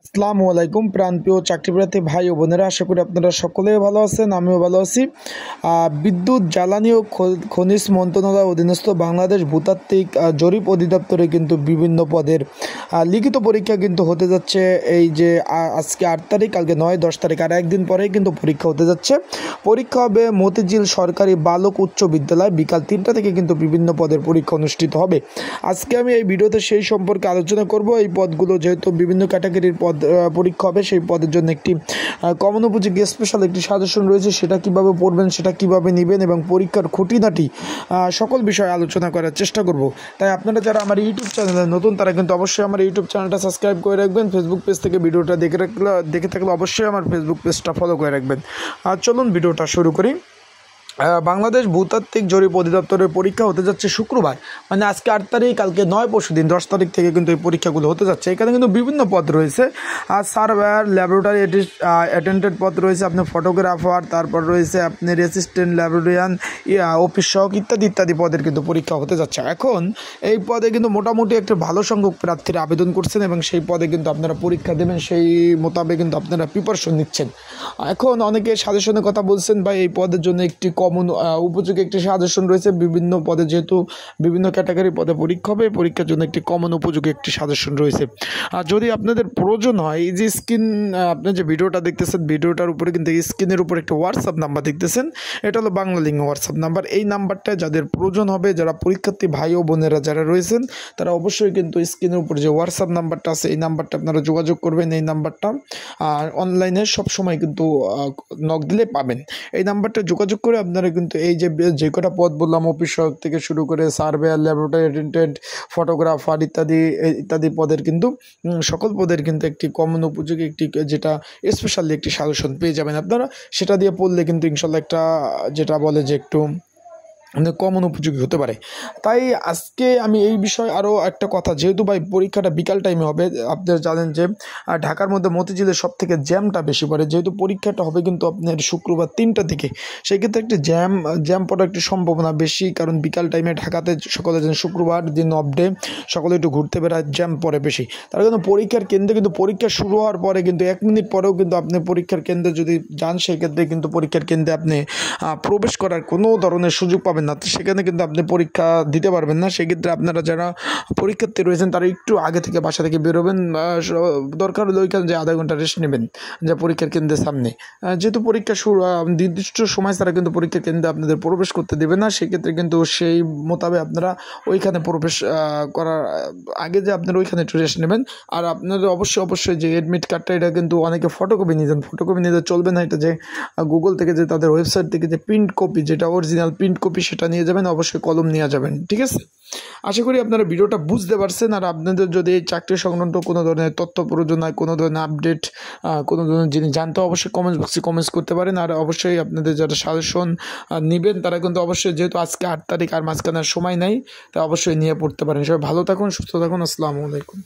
আসসালামু আলাইকুম প্রাণপ্রিয় চাকরিপ্রার্থী ভাই ও বোনেরা, আশা করি আপনারা সকলেই ভালো আছেন। আমিও ভালো আছি। বিদ্যুৎ জ্বালানি ও খনিজ মন্ত্রণালয় অধীনস্থ বাংলাদেশ ভূতাত্ত্বিক জরিপ অধিদপ্তরে কিন্তু বিভিন্ন পদের লিখিত পরীক্ষা কিন্তু হতে যাচ্ছে। এই যে আজকে 8 তারিখ, কালকে 9-10 তারিখ, আর একদিন পরেই কিন্তু পরীক্ষা হতে যাচ্ছে। পরীক্ষা হবে মতিঝিল সরকারি বালক উচ্চ বিদ্যালয়, বিকাল 3টা থেকে কিন্তু বিভিন্ন পদের পরীক্ষা অনুষ্ঠিত হবে। আজকে আমি এই ভিডিওতে সেই সম্পর্কে আলোচনা করব। এই পদগুলো যেহেতু বিভিন্ন ক্যাটাগরির পদ পরীক্ষা হবে, সেই পদের জন্য একটি কমন উপযোগী স্পেশাল একটি সাজেশন রয়েছে। সেটা কিভাবে পড়বেন, সেটা কিভাবে নেবেন এবং পরীক্ষার খুঁটিনাটি সকল বিষয়ে আলোচনা করার চেষ্টা করব। তাই আপনারা যারা আমার ইউটিউব চ্যানেলে নতুন, তারা কিন্তু অবশ্যই আমার ইউটিউব চ্যানেলটা সাবস্ক্রাইব করে রাখবেন। ফেসবুক পেজ থেকে ভিডিওটা দেখে থাকলে অবশ্যই আমার ফেসবুক পেজটা ফলো করে রাখবেন। আর চলুন ভিডিওটা শুরু করি। বাংলাদেশ ভূতাত্ত্বিক জরিপ অধিদপ্তরের পরীক্ষা হতে যাচ্ছে শুক্রবার, মানে আজকে 8 তারিখ, কালকে 9, পরশুদিন 10 তারিখ থেকে কিন্তু এই পরীক্ষাগুলো হতে যাচ্ছে। এখানে কিন্তু বিভিন্ন পদ রয়েছে। আর সার্ভেয়ার, ল্যাবরেটরি অ্যাটেন্ডেন্ট পদ রয়েছে, আপনার ফটোগ্রাফার, তারপর রয়েছে আপনার অ্যাসিস্ট্যান্ট ল্যাবরেটরিয়ান, অফিস সহক ইত্যাদি পদের কিন্তু পরীক্ষা হতে যাচ্ছে। এখন এই পদে কিন্তু মোটামুটি একটা ভালো সংখ্যক প্রার্থীরা আবেদন করছেন এবং সেই পদে কিন্তু আপনারা পরীক্ষা দেবেন, সেই মোতাবেক কিন্তু আপনারা প্রিপারেশন নিচ্ছেন। এখন অনেকে সাজেশনের কথা বলছেন, ভাই এই পদের জন্য একটি কমন উপযোগী একটি সাজেশন রয়েছে। বিভিন্ন পদে যেহেতু বিভিন্ন ক্যাটাগরি পদে পরীক্ষা হবে, পরীক্ষার জন্য একটি কমন উপযোগী একটি সাজেশন রয়েছে। আর যদি আপনাদের প্রয়োজন হয়, এই যে স্ক্রিন আপনি যে ভিডিওটা দেখতেছেন, ভিডিওটার উপরে কিন্তু স্ক্রিনের উপরে একটা হোয়াটসঅ্যাপ নাম্বার দেখতেছেন। এটা হলো বাংলালিংক হোয়াটসঅ্যাপ নাম্বার। এই নাম্বারটা যাদের প্রয়োজন হবে, যারা পরীক্ষার্থী ভাই ও বোনেরা যারা রয়েছেন, তারা অবশ্যই কিন্তু স্ক্রিনের উপরে যে হোয়াটসঅ্যাপ নাম্বারটা আছে, এই নাম্বারটা আপনারা যোগাযোগ করবেন। এই নাম্বারটা আর অনলাইনে সবসময় কিন্তু নক দিলে পাবেন। এই নাম্বারটা যোগাযোগ করে আপনারা কিন্তু এই যে কটা পদ বললাম, অফিস সহায়ক থেকে শুরু করে সার্ভেয়ার, ল্যাবরেটরি অ্যাটেন্ডেন্ট, ফটোগ্রাফার ইত্যাদি পদের কিন্তু সকল পদের কিন্তু একটি কমন উপযোগী একটি যেটা স্পেশালি একটি সাজেশন পেয়ে যাবেন আপনারা। সেটা দিয়ে পড়লে কিন্তু ইনশাল্লাহ একটা যেটা বলে যে একটু কমন উপযোগী হতে পারে। তাই আজকে আমি এই বিষয়ে আরও একটা কথা, যেহেতু ভাই পরীক্ষাটা বিকাল টাইমে হবে, আপনারা জানেন যে ঢাকার মধ্যে মতিঝিলের সব থেকে জ্যামটা বেশি পড়ে। যেহেতু পরীক্ষাটা হবে কিন্তু আপনার শুক্রবার 3টা থেকে, সেক্ষেত্রে একটি জ্যাম পড়ার একটি সম্ভাবনা বেশি, কারণ বিকাল টাইমে ঢাকাতে সকলে যেন শুক্রবার দিন অফ ডে, সকলে একটু ঘুরতে বেড়ায়, জ্যাম পড়ে বেশি। তার কিন্তু পরীক্ষার কেন্দ্রে কিন্তু পরীক্ষা শুরু হওয়ার পরে কিন্তু 1 মিনিট পরেও কিন্তু আপনি পরীক্ষার কেন্দ্রে যদি যান, সেক্ষেত্রে কিন্তু পরীক্ষার কেন্দ্রে আপনি প্রবেশ করার কোনো ধরনের সুযোগ পাবেন না। সেখানে কিন্তু আপনি পরীক্ষা দিতে পারবেন না। সেক্ষেত্রে আপনারা যারা পরীক্ষার্থী রয়েছেন, তারা একটু আগে থেকে বাসা থেকে বেরোবেন। দরকার হলে ওইখানে যে আধা ঘন্টা রেস্ট নেবেন, যা পরীক্ষার কেন্দ্রের সামনে। যেহেতু পরীক্ষা শুরু নির্দিষ্ট সময় তারা কিন্তু পরীক্ষার কেন্দ্রে আপনাদের প্রবেশ করতে দেবে না। সেক্ষেত্রে কিন্তু সেই মোতাবেক আপনারা ওইখানে প্রবেশ করার আগে যে আপনারা ওইখানে একটু রেস্ট নেবেন। আর আপনাদের অবশ্যই যে অ্যাডমিট কার্ডটা, এটা কিন্তু অনেকে ফটোকপি নিয়ে যান। ফটোকপি নিতে চলবে না। এটা যে গুগল থেকে যে তাদের ওয়েবসাইট থেকে যে প্রিন্ট কপি, যেটা অরিজিনাল প্রিন্ট কপি, সেটা নিয়ে যাবেন। অবশ্যই কলম নিয়ে যাবেন, ঠিক আছে? আশা করি আপনারা ভিডিওটা বুঝতে পারছেন। আর আপনাদের যদি এই চাকরি সংক্রান্ত কোনো ধরনের তথ্য প্রয়োজন হয়, কোনো ধরনের আপডেট, কোনো ধরনের জিনিস জানতে, অবশ্যই কমেন্টস বক্সে কমেন্টস করতে পারেন। আর অবশ্যই আপনাদের যারা সাজেশন নেবেন, তারা কিন্তু অবশ্যই, যেহেতু আজকে 8 তারিখ আর মাঝখানে সময় নাই, তা অবশ্যই নিয়ে পড়তে পারেন। সবাই ভালো থাকুন, সুস্থ থাকুন। আসসালামু আলাইকুম।